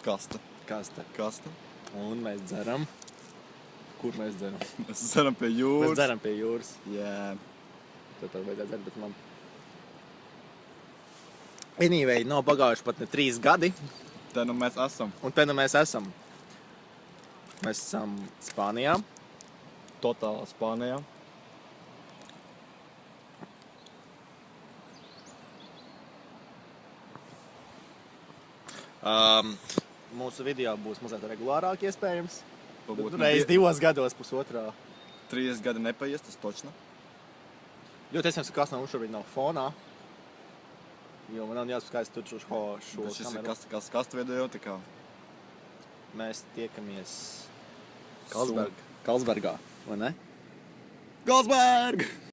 Kasta. Kasta. Un mēs dzeram. Kur mēs dzeram? Mēs dzeram pie jūras. Mēs dzeram pie jūras. Jā. Tad vajadzētu dzert, bet man... Anyway, nav pagājuši pat ne 3 gadi. Te nu mēs esam. Un te nu mēs esam. Mēs esam Spānijā. Totālā Spānijā. Mūsu video būs mazliet regulārāk iespējams. Varbūt Reiz 2 gados, pusotrā. 3 gadi nepaies, tas točno. Ļoti iespējams, ka kas nav šobrīd nav fonā. Jo man nav jāsaka, kā es tur šo Bet šis ir kameru. kastu video, tā kā. Mēs tiekamies Karlsberg. Karlsbergā, vai ne? Karlsberg!